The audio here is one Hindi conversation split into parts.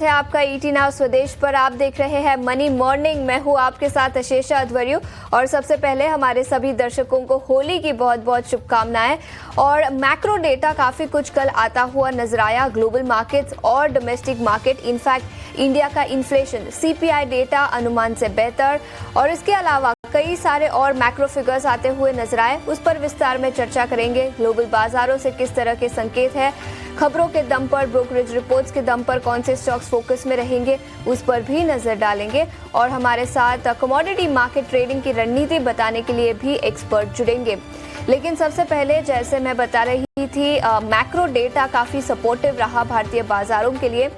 है आपका ईटी नाउ स्वदेश पर। आप देख रहे हैं मनी मॉर्निंग। मैं हूं आपके साथ अशेषा अध्वर्यु और सबसे पहले हमारे सभी दर्शकों को होली की बहुत बहुत शुभकामनाएं। और मैक्रो डेटा काफी कुछ कल आता हुआ नजर आया, ग्लोबल मार्केट्स और डोमेस्टिक मार्केट। इनफैक्ट इंडिया का इन्फ्लेशन सीपीआई डेटा अनुमान से बेहतर और इसके अलावा कई सारे और मैक्रो फिगर्स आते हुए नजर आए, उस पर विस्तार में चर्चा करेंगे। ग्लोबल बाजारों से किस तरह के संकेत है, खबरों के दम पर, ब्रोकरेज रिपोर्ट्स के दम पर कौन से स्टॉक्स फोकस में रहेंगे, उस पर भी नजर डालेंगे। और हमारे साथ कमोडिटी मार्केट ट्रेडिंग की रणनीति बताने के लिए भी एक्सपर्ट जुड़ेंगे। लेकिन सबसे पहले, जैसे मैं बता रही थी, मैक्रो डेटा काफी सपोर्टिव रहा भारतीय बाजारों के लिए।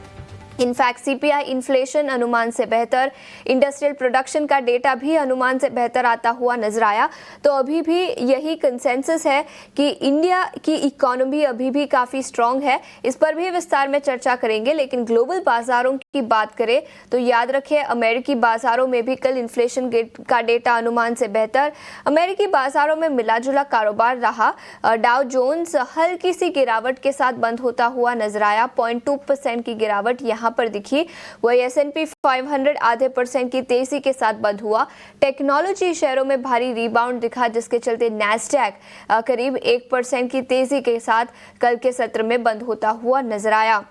इनफैक्ट सीपीआई इन्फ्लेशन अनुमान से बेहतर, इंडस्ट्रियल प्रोडक्शन का डेटा भी अनुमान से बेहतर आता हुआ नजर आया। तो अभी भी यही कंसेंसस है कि इंडिया की इकोनॉमी अभी भी काफ़ी स्ट्रांग है, इस पर भी विस्तार में चर्चा करेंगे। लेकिन ग्लोबल बाजारों की बात करें तो याद रखिए, अमेरिकी बाजारों में भी कल इन्फ्लेशन का डेटा अनुमान से बेहतर। अमेरिकी बाजारों में मिला जुला कारोबार रहा। डाउ जोन्स हल्की सी गिरावट के साथ बंद होता हुआ नजर आया, 0.2% की गिरावट यहाँ पर दिखी। वही S&P 500 0.5% की तेजी के साथ बंद हुआ। टेक्नोलॉजी शेयरों में भारी रिबाउंड दिखा, जिसके चलते नैस्डैक करीब 1% की तेजी के साथ कल के सत्र में बंद होता हुआ नजर आया।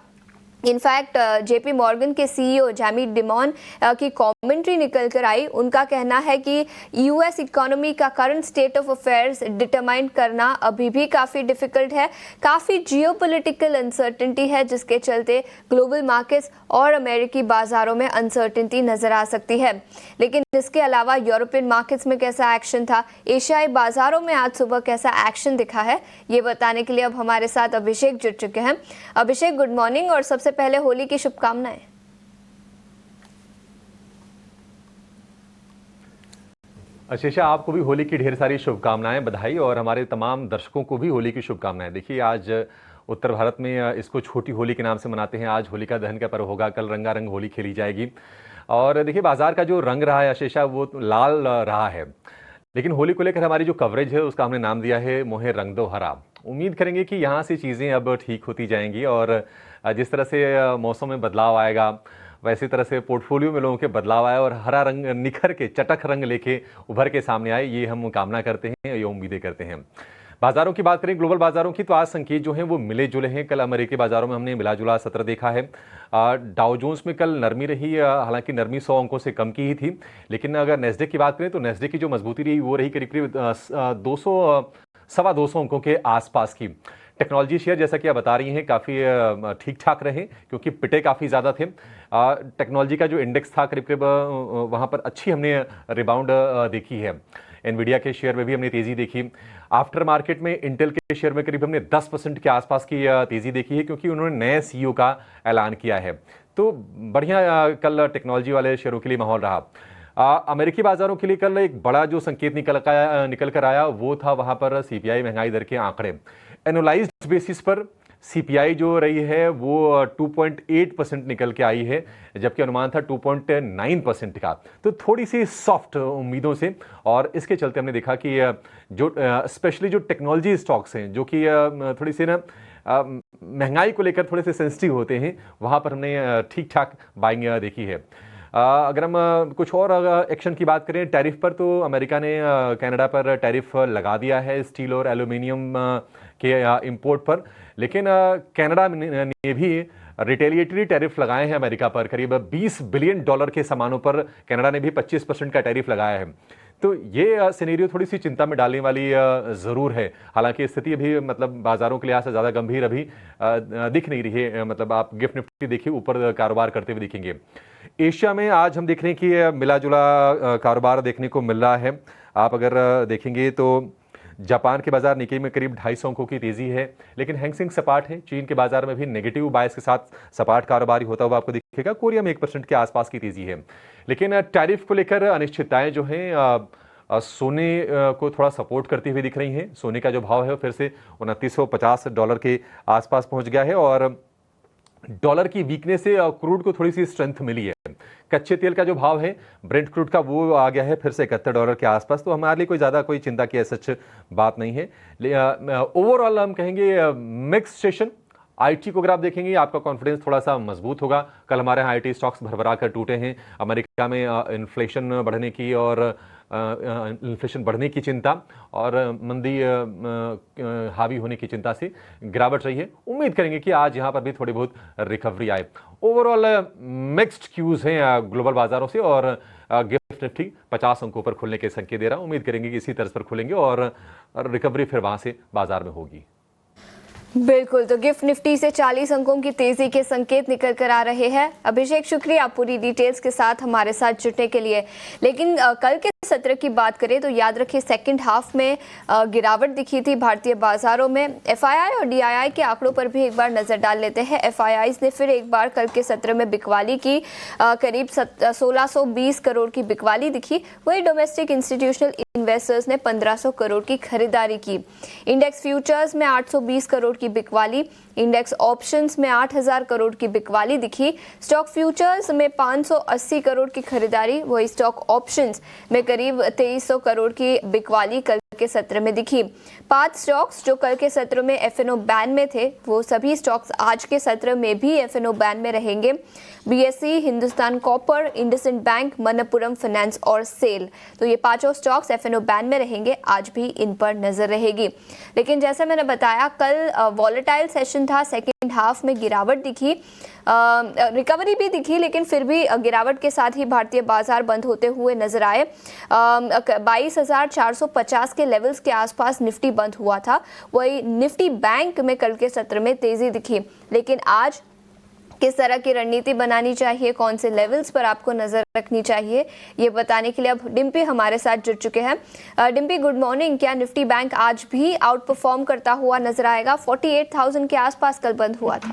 इनफैक्ट जेपी मॉर्गन के सीईओ जैमी डिमॉन की कमेंट्री निकल कर आई। उनका कहना है कि यूएस इकोनॉमी का current state of affairs determine करना अभी भी काफ़ी डिफिकल्ट है। काफ़ी जियोपॉलिटिकल अनसर्टेनिटी है, जिसके चलते ग्लोबल मार्केट्स और अमेरिकी बाजारों में अनसर्टेनिटी नजर आ सकती है। लेकिन इसके अलावा यूरोपियन मार्केट्स में कैसा एक्शन था, एशियाई बाजारों में आज सुबह कैसा एक्शन दिखा है, ये बताने के लिए अब हमारे साथ अभिषेक जुड़ चुके हैं। अभिषेक, गुड मॉर्निंग और सबसे पहले होली की शुभकामनाएं। अशेषा, आपको भी होली की ढेर सारी शुभकामनाएं, बधाई, और हमारे तमाम दर्शकों को भी होली की शुभकामनाएं। देखिए, आज उत्तर भारत में इसको छोटी होली के नाम से मनाते हैं। आज होलिका दहन का पर्व होगा, कल रंगारंग होली खेली जाएगी। और देखिए, बाजार का जो रंग रहा है अशेषा, वो लाल रहा है। लेकिन होली को लेकर हमारी जो कवरेज है उसका हमने नाम दिया है मोहे रंग दो हरा। उम्मीद करेंगे कि यहाँ से चीज़ें अब ठीक होती जाएंगी और जिस तरह से मौसम में बदलाव आएगा, वैसी तरह से पोर्टफोलियो में लोगों के बदलाव आए और हरा रंग निखर के, चटक रंग लेके उभर के सामने आए, ये हम कामना करते हैं, ये उम्मीदें करते हैं। बाजारों की बात करें, ग्लोबल बाजारों की, तो आज संकेत जो हैं वो मिले जुले हैं। कल अमेरिकी बाजारों में हमने मिला जुला सत्र देखा है। डाउ जोन्स में कल नरमी रही, हालांकि नरमी 100 अंकों से कम की ही थी। लेकिन अगर नेस्डेक की बात करें तो नेस्डेक की जो मजबूती रही वो रही करीब करीब 200 250 अंकों के आसपास की। टेक्नोलॉजी शेयर, जैसा कि आप बता रही हैं, काफ़ी ठीक ठाक रहे क्योंकि पिटे काफ़ी ज़्यादा थे। टेक्नोलॉजी का जो इंडेक्स था करीब करीब वहाँ पर अच्छी हमने रिबाउंड देखी है। एनवीडिया के शेयर में भी हमने तेज़ी देखी। आफ्टर मार्केट में इंटेल के शेयर में करीब हमने 10% के आसपास की तेज़ी देखी है, क्योंकि उन्होंने नए सीईओ का ऐलान किया है। तो बढ़िया कल टेक्नोलॉजी वाले शेयरों के लिए माहौल रहा। अमेरिकी बाजारों के लिए कल एक बड़ा जो संकेत निकल कर आया वो था वहाँ पर सीपीआई महंगाई दर के आंकड़े। एनुअलाइज्ड बेसिस पर सीपीआई जो रही है वो 2.8% निकल के आई है, जबकि अनुमान था 2.9% का। तो थोड़ी सी सॉफ्ट उम्मीदों से, और इसके चलते हमने देखा कि जो स्पेशली जो टेक्नोलॉजी स्टॉक्स हैं, जो कि थोड़ी सी ना महंगाई को लेकर थोड़े से सेंसिटिव होते हैं, वहाँ पर हमने ठीक ठाक बाइंग देखी है। अगर हम कुछ और एक्शन की बात करें टैरिफ पर, तो अमेरिका ने कनाडा पर टैरिफ लगा दिया है स्टील और एल्यूमिनियम के इंपोर्ट पर। लेकिन कनाडा ने भी रिटेलिएटरी टैरिफ लगाए हैं अमेरिका पर। करीब $20 बिलियन के सामानों पर कनाडा ने भी 25% का टैरिफ लगाया है। तो ये सिनेरियो थोड़ी सी चिंता में डालने वाली ज़रूर है। हालांकि स्थिति अभी मतलब बाजारों के लिहाज से ज़्यादा गंभीर अभी दिख नहीं रही है। मतलब आप गिफ्ट निफ्टी देखिए, ऊपर कारोबार करते हुए दिखेंगे। एशिया में आज हम देख रहे हैं कि मिला जुला कारोबार देखने को मिल रहा है। आप अगर देखेंगे तो जापान के बाजार निकी में करीब 250 अंकों की तेजी है, लेकिन हैंगसेंग सपाट है। चीन के बाजार में भी नेगेटिव बायस के साथ सपाट कारोबार होता हुआ आपको दिखेगा। कोरिया में 1% के आसपास की तेजी है। लेकिन टैरिफ को लेकर अनिश्चितताएं जो हैं सोने को थोड़ा सपोर्ट करती हुई दिख रही हैं। सोने का जो भाव है फिर से $2950 के आसपास पहुंच गया है और डॉलर की वीकनेस से क्रूड को थोड़ी सी स्ट्रेंथ मिली है। कच्चे तेल का जो भाव है ब्रेंट क्रूड का, वो आ गया है फिर से $71 के आसपास। तो हमारे लिए कोई ज़्यादा कोई चिंता की सच बात नहीं है। ओवरऑल हम कहेंगे मिक्स सेशन। आईटी को अगर आप देखेंगे आपका कॉन्फिडेंस थोड़ा सा मजबूत होगा। कल हमारे यहाँ आईटी स्टॉक्स भरभरा कर टूटे हैं। अमेरिका में इन्फ्लेशन बढ़ने की और इन्फ्लेशन बढ़ने की चिंता और मंदी हावी होने की चिंता से गिरावट रही है। उम्मीद करेंगे कि आज यहाँ पर भी थोड़ी बहुत रिकवरी आए। ओवरऑल मिक्स्ड क्यूज हैं ग्लोबल बाजारों से और गिफ्ट निफ्टी 50 अंकों पर खुलने के संकेत दे रहा है। उम्मीद करेंगे कि इसी तर्ज पर खुलेंगे और रिकवरी फिर वहां से बाजार में होगी। बिल्कुल, तो गिफ्ट निफ्टी से 40 अंकों की तेजी के संकेत निकल कर आ रहे हैं। अभिषेक, शुक्रिया पूरी डिटेल्स के साथ हमारे साथ जुड़ने के लिए। लेकिन कल के सत्र की बात करें तो याद रखिए सेकंड हाफ में गिरावट दिखी थी भारतीय बाजारों में। एफआईआई और डीआईआई के आंकड़ों पर भी एक बार नजर डाल लेते हैं। एफआईआई ने फिर एक बार कल के सत्र में बिकवाली की, करीब 1620 करोड़ की बिकवाली दिखी। वही डोमेस्टिक इंस्टीट्यूशनल इन्वेस्टर्स ने 1500 करोड़ की खरीदारी की। इंडेक्स फ्यूचर्स में 820 करोड़ की बिकवाली, इंडेक्स ऑप्शंस में 8000 करोड़ की बिकवाली दिखी। स्टॉक फ्यूचर्स में 580 करोड़ की खरीदारी, वही स्टॉक ऑप्शंस में करीब 2300 करोड़ की बिकवाली कल के सत्र में दिखी। 5 स्टॉक्स जो कल के सत्र में एफएनओ बैन में थे, वो सभी स्टॉक्स आज के सत्र में भी एफएनओ बैन में रहेंगे। BSE, Hindustan copper, IndusInd bank, Manappuram finance और सेल, तो ये पांचों स्टॉक्स एफएनओ बैन में रहेंगे। आज भी इन पर नजर रहेगी। लेकिन जैसे मैंने बताया, कल वॉलेटाइल सेशन था, सेकेंड हाफ में गिरावट दिखी, रिकवरी भी दिखी, लेकिन फिर भी गिरावट के साथ ही भारतीय बाजार बंद होते हुए नजर आए। 22,450 के लेवल्स के आसपास निफ्टी बंद हुआ था। वही निफ्टी बैंक में कल के सत्र में तेजी दिखी। लेकिन आज किस तरह की रणनीति बनानी चाहिए, कौन से लेवल्स पर आपको नजर रखनी चाहिए, ये बताने के लिए अब डिम्पी हमारे साथ जुड़ चुके हैं। Dimpy, good morning. क्या निफ्टी बैंक आज भी आउट परफॉर्म करता हुआ नजर आएगा? 48,000 के आसपास कल बंद हुआ था।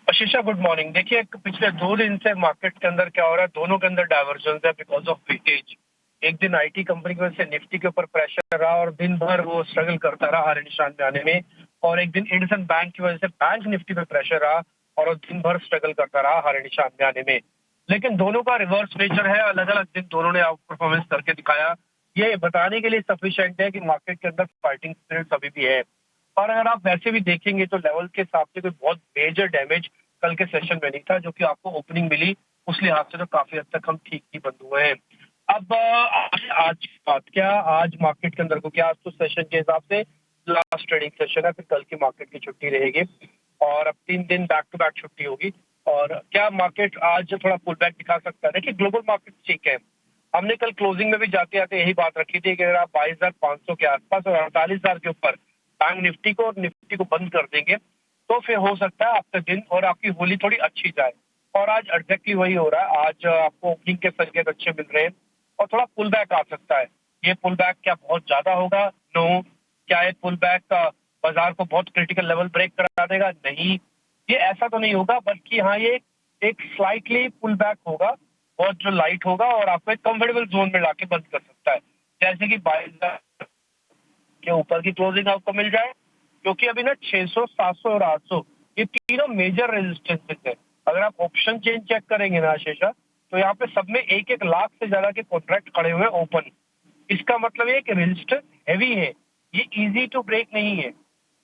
आशीषा, गुड मॉर्निंग। देखिए, पिछले 2 दिन से मार्केट के अंदर क्या हो रहा है, दोनों के अंदर डाइवर्जेंस है बिकॉज ऑफ वेटेज। एक दिन आईटी कंपनी की वजह से निफ्टी के ऊपर प्रेशर रहा और दिन भर वो स्ट्रगल करता रहा हरे निशान में आने में, और एक दिन इंडसइंड बैंक की वजह से बैंक निफ्टी पे प्रेशर रहा और वो दिन भर स्ट्रगल करता रहा हरे निशान में आने में। लेकिन दोनों का रिवर्स नेचर है, अलग अलग दिन दोनों ने आउट परफॉर्मेंस करके दिखाया। ये बताने के लिए सफिशिएंट है कि मार्केट के अंदर फाइटिंग स्पिरिट अभी भी है। और अगर आप वैसे भी देखेंगे तो लेवल के हिसाब से कोई बहुत मेजर डैमेज कल के सेशन में नहीं था, जो कि आपको ओपनिंग मिली उस लिहाज से तो काफी हद तक हम ठीक ही बंद हुए हैं। अब आज की बात क्या, आज मार्केट के अंदर को क्या, आज तो सेशन के हिसाब से लास्ट ट्रेडिंग सेशन है, फिर कल की मार्केट की छुट्टी रहेगी और अब 3 दिन बैक टू बैक छुट्टी होगी। और क्या मार्केट आज थोड़ा पुल बैक दिखा सकता है? देखिए, ग्लोबल मार्केट ठीक है। हमने कल क्लोजिंग में भी जाते आते यही बात रखी थी कि अगर आप 22,500 के आसपास और 48,000 के ऊपर बैंक निफ्टी को और निफ्टी को बंद कर देंगे तो फिर हो सकता है आपका दिन और आपकी होली थोड़ी अच्छी जाए। और आज एग्जैक्टली वही हो रहा है। आज आपको ओपनिंग के संकेत अच्छे मिल रहे हैं और थोड़ा पुल बैक आ सकता है। ये पुल बैक क्या बहुत ज्यादा होगा? नो। क्या ये पुल बैक बाजार को बहुत क्रिटिकल लेवल ब्रेक करा देगा? नहीं, ये ऐसा तो नहीं होगा, बल्कि हाँ, ये एक स्लाइटली पुल बैक होगा, बहुत जो लाइट होगा और आपको एक कंफर्टेबल जोन में लाके बंद कर सकता है। जैसे कि 22,000 के ऊपर की क्लोजिंग आपको मिल जाए, क्योंकि अभी ना 600, 700 और 800 ये तीनों मेजर रेजिस्टेंसेस है। अगर आप ऑप्शन चेन चेक करेंगे ना शेषा, तो यहाँ पे सब में 1-1 लाख से ज्यादा के कॉन्ट्रैक्ट खड़े हुए ओपन। इसका मतलब ये कि रेजिस्टेंस हैवी है, ये इजी टू ब्रेक नहीं है।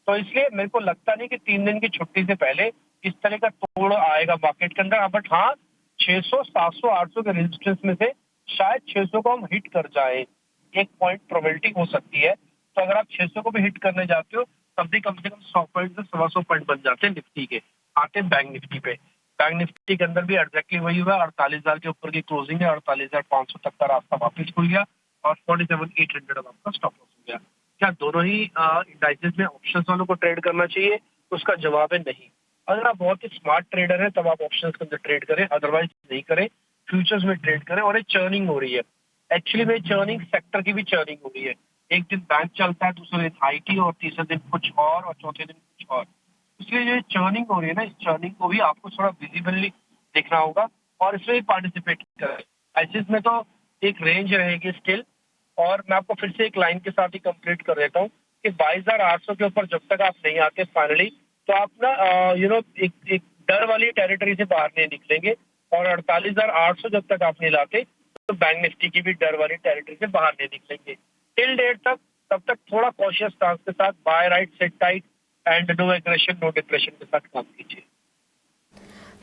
तो इसलिए मेरे को लगता नहीं कि 3 दिन की छुट्टी से पहले इस तरह का तोड़ आएगा मार्केट के अंदर। बट हाँ, 600, 700, 800 के रेजिस्टेंस में से शायद 600 को हम हिट कर जाए, 1 पॉइंट प्रोबेबिलिटी हो सकती है। तो अगर आप 600 को भी हिट करने जाते हो तब भी कम से कम 100 पॉइंट से 125 पॉइंट बन जाते हैं निफ्टी के। आते हैं बैंक निफ्टी पे। बैंक निफ्टी के अंदर भी एग्जैक्टली वही हुआ, 48,000 के ऊपर की क्लोजिंग है, 48,500 तक का रास्ता वापस खुल गया और 47,800 अब आपका स्टॉप लॉस हो गया। क्या दोनों ही इंडाइसेस में ऑप्शंस वालों को ट्रेड करना चाहिए? उसका जवाब है नहीं। अगर आप बहुत ही स्मार्ट ट्रेडर हैं तब आप ऑप्शंस के अंदर ट्रेड करें, अदरवाइज नहीं करें। फ्यूचर्स में ट्रेड करें। और ये चर्निंग हो रही है, एक्चुअली में चर्निंग सेक्टर की भी चर्निंग हो रही है। एक दिन बैंक चलता है, दूसरे दिन आईटी और तीसरे दिन कुछ और चौथे दिन कुछ और। इसलिए जो चर्निंग हो रही है ना, इस चर्निंग को भी आपको थोड़ा विजिबली देखना होगा और इसमें भी पार्टिसिपेट करें। आईसीएस में तो एक रेंज रहेगी स्टिल, और मैं आपको फिर से एक लाइन के साथ ही कंप्लीट कर देता हूँ कि 22,800 के ऊपर जब तक आप नहीं आते फाइनली, तो आप ना एक डर वाली टेरिटरी से बाहर नहीं निकलेंगे। और 48,800 जब तक आप नहीं लाते तो बैंक निफ्टी की भी डर वाली टेरिटरी से बाहर नहीं निकलेंगे टिल डेट तक। तब तक थोड़ा कॉशियस स्टांस के साथ buy right sit tight and no aggression no depression के साथ काम कीजिए।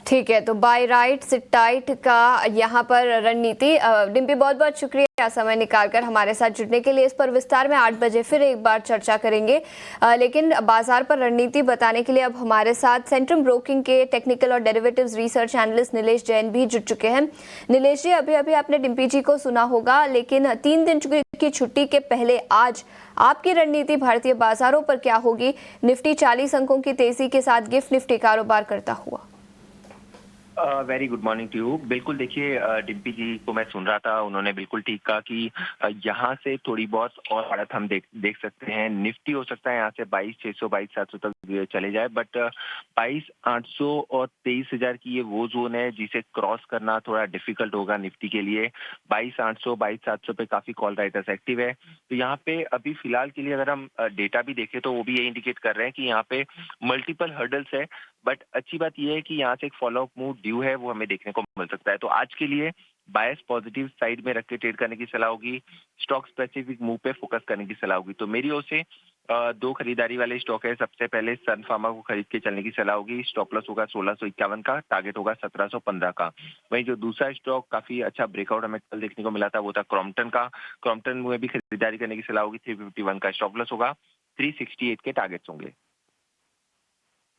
ठीक है, तो बाय राइट सिट टाइट का यहाँ पर रणनीति। डिम्पी, बहुत बहुत शुक्रिया समय निकालकर हमारे साथ जुड़ने के लिए। इस पर विस्तार में 8 बजे फिर एक बार चर्चा करेंगे, लेकिन बाजार पर रणनीति बताने के लिए अब हमारे साथ सेंट्रम ब्रोकिंग के टेक्निकल और derivatives research analyst Nilesh Jain भी जुड़ चुके हैं। नीलेश जी, अभी अभी आपने डिम्पी जी को सुना होगा, लेकिन 3 दिन की छुट्टी के पहले आज आपकी रणनीति भारतीय बाजारों पर क्या होगी? निफ्टी 40 अंकों की तेजी के साथ गिफ्ट निफ्टी कारोबार करता हुआ। Very good morning to you. बिल्कुल देखिए, डिम्पी जी को मैं सुन रहा था, उन्होंने बिल्कुल ठीक कहा कि यहाँ से थोड़ी बहुत और बढ़त हम देख सकते हैं। निफ्टी हो सकता है यहाँ से 22,600 22,700 तक चले जाए, बट 22,800 और 23,000 की ये वो जोन है जिसे क्रॉस करना थोड़ा डिफिकल्ट होगा निफ्टी के लिए। 22,800 22,700 पे काफी कॉल राइटर्स एक्टिव है, तो यहाँ पे अभी फिलहाल के लिए अगर हम डेटा भी देखें तो वो भी ये इंडिकेट कर रहे हैं कि यहाँ पे मल्टीपल हर्डल्स है, बट अच्छी बात यह है कि यहाँ से एक फॉलोअप मूव ड्यू है, वो हमें देखने को मिल सकता है। तो आज के लिए बायस पॉजिटिव साइड में रख के ट्रेड करने की सलाह होगी, स्टॉक स्पेसिफिक मूव पे फोकस करने की सलाह होगी। तो मेरी ओर से 2 खरीदारी वाले स्टॉक है। सबसे पहले सन फार्मा को खरीद के चलने की सलाह होगी। स्टॉप लॉस होगा 1651 का, टारगेट होगा 1715 का। वहीं जो दूसरा स्टॉक काफी अच्छा ब्रेकआउट हमें कल देखने को मिला था वो था क्रॉम्पटन का। क्रॉम्पटन में भी खरीदारी करने की सलाह होगी। 351 का स्टॉप लॉस होगा, 368 के टारगेट्स होंगे।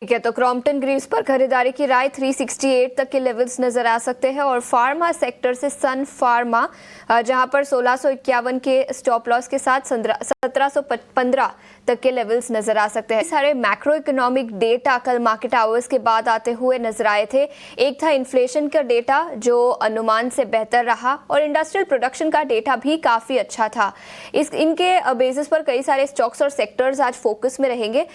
ठीक है, तो क्रॉम्पटन ग्रीव्स पर खरीदारी की राय 368 तक के लेवल्स नजर आ सकते हैं। और फार्मा सेक्टर से सन फार्मा जहां पर 1651 के स्टॉप लॉस के साथ 1715 तक के लेवल्स नजर आ सकते हैं। सारे मैक्रो इकोनॉमिक डेटा कल मार्केट आवर्स के बाद आते हुए नजर आए थे। एक था इन्फ्लेशन का डेटा जो अनुमान से बेहतर रहा, और इंडस्ट्रियल प्रोडक्शन का डेटा भी काफी अच्छा था। इनके बेसिस पर कई सारे स्टॉक्स और सेक्टर्स आज फोकस में रहेंगे।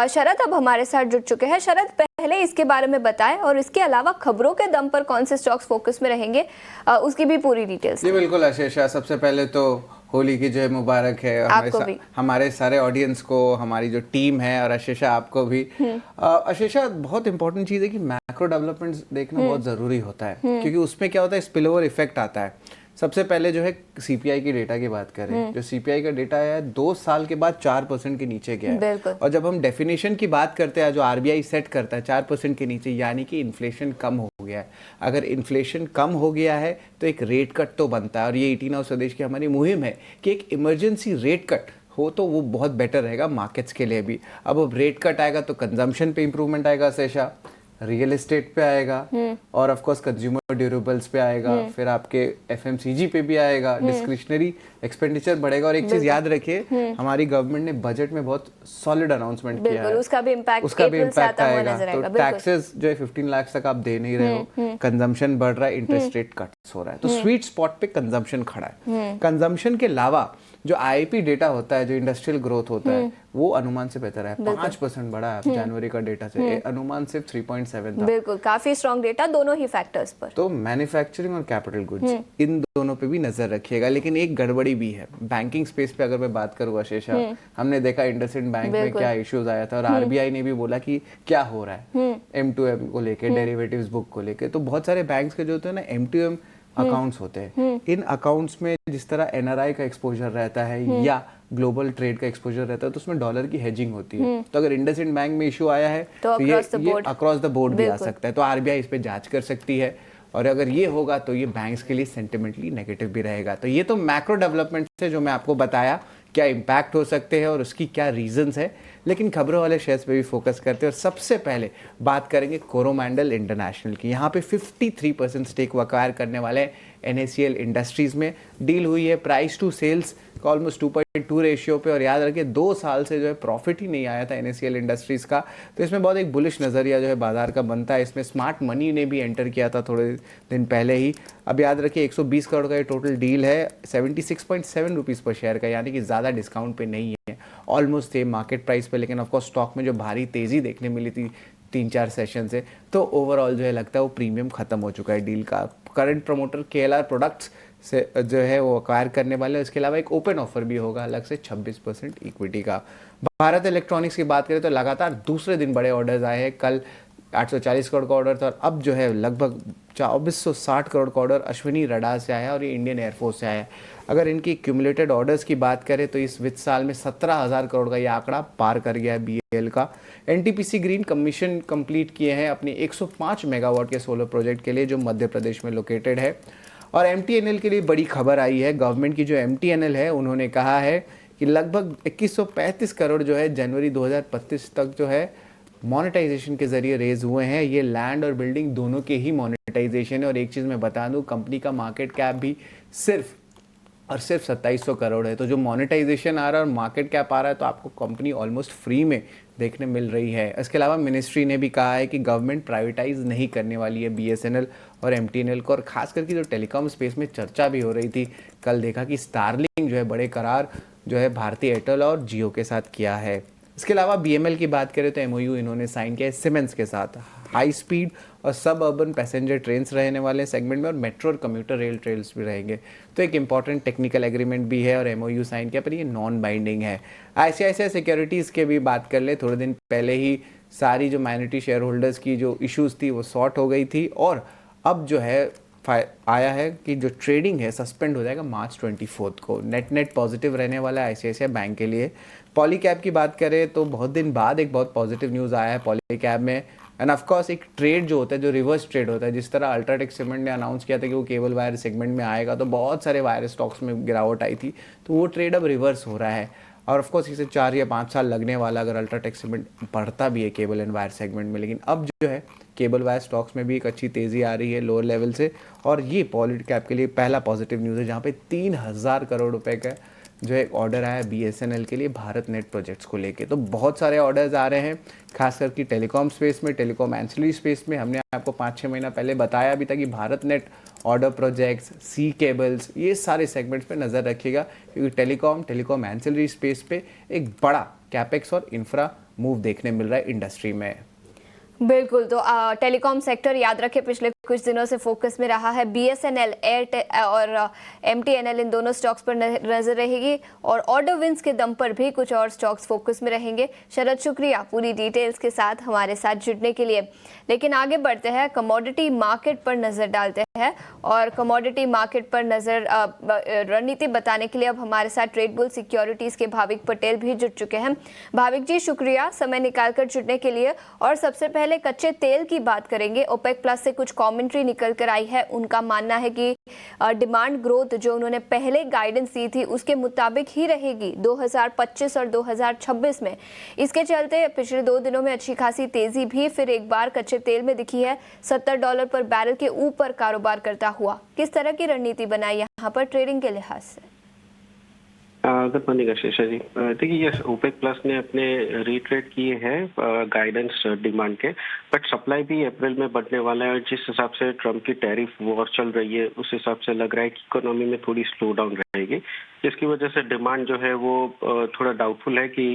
शरद अब हमारे साथ जुड़ चुके हैं। शरद, पहले इसके बारे में बताएं और इसके अलावा खबरों के दम पर कौन से स्टॉक्स फोकस में रहेंगे, उसकी भी पूरी डिटेल्स। जी बिल्कुल आशीषा, सबसे पहले तो होली की जय मुबारक है हमारे सारे ऑडियंस को, हमारी जो टीम है, और आशीषा आपको भी। आशीषा, बहुत इंपॉर्टेंट चीज़ है कि मैक्रो डेवलपमेंट्स देखना बहुत ज़रूरी होता है, क्योंकि उसमें क्या होता है, स्पिल ओवर इफेक्ट आता है। सबसे पहले जो है सीपीआई की डेटा की बात करें, जो सीपीआई का डेटा है 2 साल के बाद 4% के नीचे गया है। और जब हम डेफिनेशन की बात करते हैं, जो आरबीआई सेट करता है 4% के नीचे, यानी कि इन्फ्लेशन कम हो गया है। अगर इन्फ्लेशन कम हो गया है तो एक रेट कट तो बनता है, और ये 18 और स्वदेश की हमारी मुहिम है कि एक इमरजेंसी रेट कट हो तो वो बहुत बेटर रहेगा मार्केट्स के लिए भी। अब रेट कट आएगा तो कंजम्पशन पे इंप्रूवमेंट आएगा शेषा, रियल एस्टेट पे आएगा, और ऑफ कोर्स कंज्यूमर ड्यूरेबल्स पे आएगा, फिर आपके एफएमसीजी पे भी आएगा, डिस्क्रिशनरी एक्सपेंडिचर बढ़ेगा। और एक चीज याद रखिए, हमारी गवर्नमेंट ने बजट में बहुत सॉलिड अनाउंसमेंट किया है, उसका भी इम्पैक्ट आएगा। तो टैक्सेस जो है 15 लाख तक आप दे नहीं रहे हो, कंजम्पशन बढ़ रहा है, इंटरेस्ट रेट कट्स हो रहा है, तो स्वीट स्पॉट पे कंजम्पशन खड़ा है। कंजम्पशन के अलावा जो आईपी डेटा होता है, जो इंडस्ट्रियल ग्रोथ होता है, वो अनुमान से बेहतर है, 5% बढ़ा है जनवरी का डेटा से, अनुमान सिर्फ 3.7 था। बिल्कुल, काफी स्ट्रॉन्ग डेटा दोनों ही फैक्टर्स पर। तो मैन्युफैक्चरिंग और कैपिटल गुड्स, इन दोनों पे भी नजर रखिएगा। लेकिन एक गड़बड़ी भी है बैंकिंग स्पेस पे, अगर मैं बात करूँ आशीषा, हमने देखा इंडसइंड बैंक में क्या इश्यूज आया था, और आरबीआई ने भी बोला कि क्या हो रहा है M2M को लेके, डेरिवेटिव्स बुक को लेके। तो बहुत सारे बैंक्स के जो होते हैं ना M2M अकाउंट्स होते हैं, इन अकाउंट्स में जिस तरह एनआरआई का एक्सपोजर रहता है या ग्लोबल ट्रेड का एक्सपोजर रहता है, तो उसमें डॉलर की हेजिंग होती है। तो अगर इंडसइंड बैंक में इशू आया है तो ये अक्रॉस द बोर्ड भी आ सकता है, तो आरबीआई इस पे जांच कर सकती है। और अगर ये होगा तो ये बैंक्स के लिए सेंटिमेंटली नेगेटिव भी रहेगा। तो ये तो मैक्रो डेवलपमेंट है जो मैं आपको बताया, क्या इम्पैक्ट हो सकते हैं और उसकी क्या रीजंस है। लेकिन खबरों वाले शेयर्स पे भी फोकस करते हैं, और सबसे पहले बात करेंगे कोरोमंडल इंटरनेशनल की। यहाँ पे 53% स्टेक एक्वायर करने वाले NACL इंडस्ट्रीज में डील हुई है, प्राइस टू सेल्स का ऑलमोस्ट 2.2 रेशियो पे। और याद रखिए 2 साल से जो है प्रॉफिट ही नहीं आया था NACL इंडस्ट्रीज का, तो इसमें बहुत एक बुलिश नज़रिया जो है बाजार का बनता है। इसमें स्मार्ट मनी ने भी एंटर किया था थोड़े दिन पहले ही। अब याद रखिए 120 करोड़ का ये टोटल डील है, 76.7 रुपीज़ पर शेयर का, यानी कि ज़्यादा डिस्काउंट पे नहीं है, ऑलमोस्ट सेम मार्केट प्राइस पे। लेकिन ऑफकोर्स स्टॉक में जो भारी तेज़ी देखने मिली थी 3-4 सेशन से, तो ओवरऑल जो है लगता है वो प्रीमियम खत्म हो चुका है डील का। करंट प्रमोटर KLR प्रोडक्ट्स से जो है वो एक्वायर करने वाले हैं। इसके अलावा एक ओपन ऑफर भी होगा अलग से 26% इक्विटी का। भारत इलेक्ट्रॉनिक्स की बात करें तो लगातार दूसरे दिन बड़े ऑर्डर्स आए हैं। कल 840 करोड़ का ऑर्डर था, और अब जो है लगभग 2460 करोड़ का ऑर्डर अश्विनी रडार से आया है, और ये इंडियन एयरफोर्स से आया है। अगर इनकी क्यूमुलेटेड ऑर्डर्स की बात करें तो इस वित्त साल में 17,000 करोड़ का ये आंकड़ा पार कर गया है BEL का। एनटीपीसी ग्रीन कमीशन कंप्लीट किए हैं अपने 105 मेगावाट के सोलर प्रोजेक्ट के लिए जो मध्य प्रदेश में लोकेटेड है। और एमटीएनएल के लिए बड़ी खबर आई है। गवर्नमेंट की जो एमटीएनएल है उन्होंने कहा है कि लगभग 2135 करोड़ जो है जनवरी 2025 तक जो है मोनेटाइजेशन के जरिए रेज हुए हैं। ये लैंड और बिल्डिंग दोनों के ही मोनेटाइजेशन है। और एक चीज़ मैं बता दूं, कंपनी का मार्केट कैप भी सिर्फ 2700 करोड़ है। तो जो मोनेटाइजेशन आ रहा है और मार्केट कैप आ रहा है तो आपको कंपनी ऑलमोस्ट फ्री में देखने मिल रही है। इसके अलावा मिनिस्ट्री ने भी कहा है कि गवर्नमेंट प्राइवेटाइज नहीं करने वाली है बीएसएनएल और एमटीएनएल को। और खास करके जो टेलीकॉम स्पेस में चर्चा भी हो रही थी, कल देखा कि स्टारलिंक जो है बड़े करार जो है भारतीय एयरटेल और जियो के साथ किया है। इसके अलावा बीएमएल की बात करें तो एमओयू इन्होंने साइन किया है सीमेंस के साथ। हाई स्पीड और सब अर्बन पैसेंजर ट्रेन्स रहने वाले सेगमेंट में और मेट्रो और कम्यूटर रेल ट्रेल्स भी रहेंगे। तो एक इंपॉर्टेंट टेक्निकल एग्रीमेंट भी है और एमओयू साइन किया, पर ये नॉन बाइंडिंग है। आईसीआईसीआई सिक्योरिटीज़ के भी बात कर ले, थोड़े दिन पहले ही सारी जो माइनॉरिटी शेयर होल्डर्स की जो इश्यूज़ थी वो सॉर्ट हो गई थी और अब जो है आया है कि जो ट्रेडिंग है सस्पेंड हो जाएगा मार्च 24 को। नेट पॉजिटिव रहने वाला है आईसीआईसीआई बैंक के लिए। पॉलीकैब की बात करें तो बहुत दिन बाद एक बहुत पॉजिटिव न्यूज़ आया है पॉलीकैब में। एंड ऑफकोर्स एक ट्रेड जो होता है, जो रिवर्स ट्रेड होता है, जिस तरह अल्ट्राटेक सीमेंट ने अनाउंस किया था कि वो केबल वायर सेगमेंट में आएगा तो बहुत सारे वायर स्टॉक्स में गिरावट आई थी, तो वो ट्रेड अब रिवर्स हो रहा है। और ऑफकोर्स इसे 4 या 5 साल लगने वाला अगर अल्ट्राटेक सीमेंट बढ़ता भी है केबल एंड वायर सेगमेंट में। लेकिन अब जो है केबल वायर स्टॉक्स में भी एक अच्छी तेज़ी आ रही है लोअर लेवल से। और ये पॉलीकैब के लिए पहला पॉजिटिव न्यूज़ है जहाँ पे 3000 करोड़ रुपए का जो एक ऑर्डर आया है बीएसएनएल के लिए भारत नेट प्रोजेक्ट्स को लेके। तो बहुत सारे ऑर्डर्स आ रहे हैं, खास करके टेलीकॉम स्पेस में, टेलीकॉम एंसिलरी स्पेस में। हमने आपको 5-6 महीना पहले बताया भी था कि भारत नेट ऑर्डर प्रोजेक्ट्स, सी केबल्स, ये सारे सेगमेंट्स पे नज़र रखिएगा क्योंकि टेलीकॉम एंसिलरी स्पेस पे एक बड़ा कैपेक्स और इंफ्रा मूव देखने मिल रहा है इंडस्ट्री में। बिल्कुल, तो टेलीकॉम सेक्टर याद रखें पिछले कुछ दिनों से फोकस में रहा है। बीएसएनएल, एयरटेल और एमटीएनएल इन दोनों स्टॉक्स पर नजर रहेगी और ऑर्डर विंस के दम पर भी कुछ और स्टॉक्स फोकस में रहेंगे। शरद, शुक्रिया पूरी डिटेल्स के साथ हमारे साथ जुड़ने के लिए। लेकिन आगे बढ़ते हैं, कमोडिटी मार्केट पर नजर डालते हैं और कमोडिटी मार्केट पर नजर रणनीति बताने के लिए अब हमारे साथ ट्रेड बुल सिक्योरिटीज के भाविक पटेल भी जुड़ चुके हैं। भाविक जी, शुक्रिया समय निकालकर जुड़ने के लिए। और सबसे पहले कच्चे तेल की बात करेंगे। ओपेक प्लस से कुछ कमेंट्री निकल कर आई है। उनका मानना है कि डिमांड ग्रोथ जो उन्होंने पहले गाइडेंस दी थी उसके मुताबिक ही रहेगी 2025 और 2026 में। इसके चलते पिछले 2 दिनों में अच्छी खासी तेजी भी फिर एक बार कच्चे तेल में दिखी है, $70 पर बैरल के ऊपर कारोबार करता हुआ। किस तरह की रणनीति बनाई यहाँ पर ट्रेडिंग के लिहाज से? गुड मॉर्निंग आशीषा जी। देखिए, ये ओपेक प्लस ने अपने रीट्रेट किए हैं गाइडेंस डिमांड के, बट सप्लाई भी अप्रैल में बढ़ने वाला है और जिस हिसाब से ट्रम्प की टैरिफ वॉर चल रही है उस हिसाब से लग रहा है कि इकोनॉमी में थोड़ी स्लो डाउन रहेगी, जिसकी वजह से डिमांड जो है वो थोड़ा डाउटफुल है कि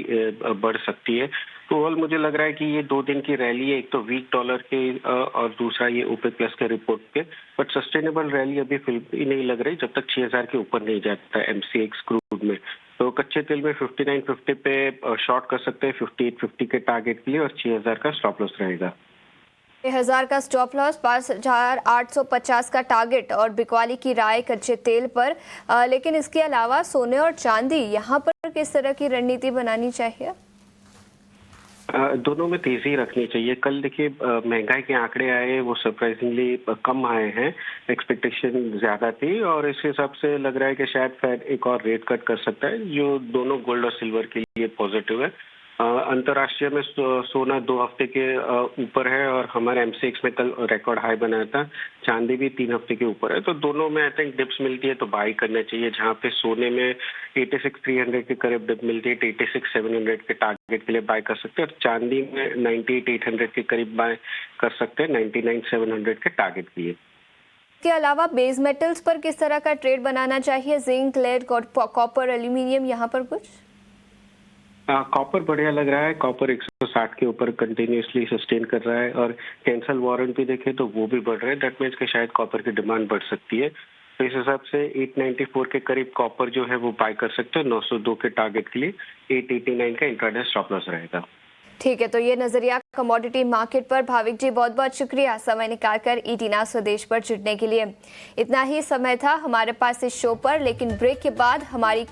बढ़ सकती है। तो ऑल मुझे लग रहा है कि ये 2 दिन की रैली है, एक तो वीक डॉलर के और दूसरा ये ओपेक प्लस के रिपोर्ट के, बट सस्टेनेबल रैली अभी फिलहाल ही नहीं लग रही जब तक 6000 के ऊपर नहीं जाता है एमसीएक्स क्रूड में। तो कच्चे तेल में 59.50 पे शॉर्ट कर सकते हैं 58.50 के टारगेट के लिए और 6000 का स्टॉप लॉस रहेगा। 6000 का स्टॉप लॉस, 5850 का टारगेट और बिकवाली की राय कच्चे तेल पर। लेकिन इसके अलावा सोने और चांदी, यहाँ पर किस तरह की रणनीति बनानी चाहिए? दोनों में तेजी रखनी चाहिए। कल देखिए महंगाई के आंकड़े आए, वो सरप्राइजिंगली कम आए हैं, एक्सपेक्टेशन ज्यादा थी और इस हिसाब से लग रहा है कि शायद फेड एक और रेट कट कर सकता है, जो दोनों गोल्ड और सिल्वर के लिए पॉजिटिव है। अंतर्राष्ट्रीय में सोना 2 हफ्ते के ऊपर है और हमारे एमसीएक्स में कल रिकॉर्ड हाई बनाया था। चांदी भी 3 हफ्ते के ऊपर है, तो दोनों में आई थिंक डिप्स मिलती है तो बाई करना चाहिए। जहां पे सोने में 86,300 के करीब डिप मिलती है तो 86,700 के टारगेट के लिए बाय कर सकते हैं और चांदी में 98,800 के करीब बाय कर सकते हैं 99,700 के टारगेट के लिए। के अलावा बेस मेटल्स पर किस तरह का ट्रेड बनाना चाहिए? जिंक, लेड, कॉपर, एल्यूमिनियम, यहाँ पर कुछ? कॉपर बढ़िया लग रहा है। कॉपर 160 के ऊपर कंटिन्यूसली सस्टेन कर रहा है और कैंसल वारंट भी देखें तो वो भी बढ़ रहा है। दैट मीन्स कि शायद कॉपर की डिमांड बढ़ सकती है। तो इस हिसाब से 894 के करीब कॉपर जो है वो बाय कर सकते हैं 902 के टारगेट के लिए। 889 का इंट्राडे स्टॉप लॉस रहेगा। ठीक है, तो ये नजरिया कमोडिटी मार्केट पर। भाविक जी, बहुत बहुत शुक्रिया समय निकालकर ईटीना स्वदेश पर जुड़ने के लिए। इतना ही समय था हमारे पास इस शो पर, लेकिन ब्रेक के बाद हमारी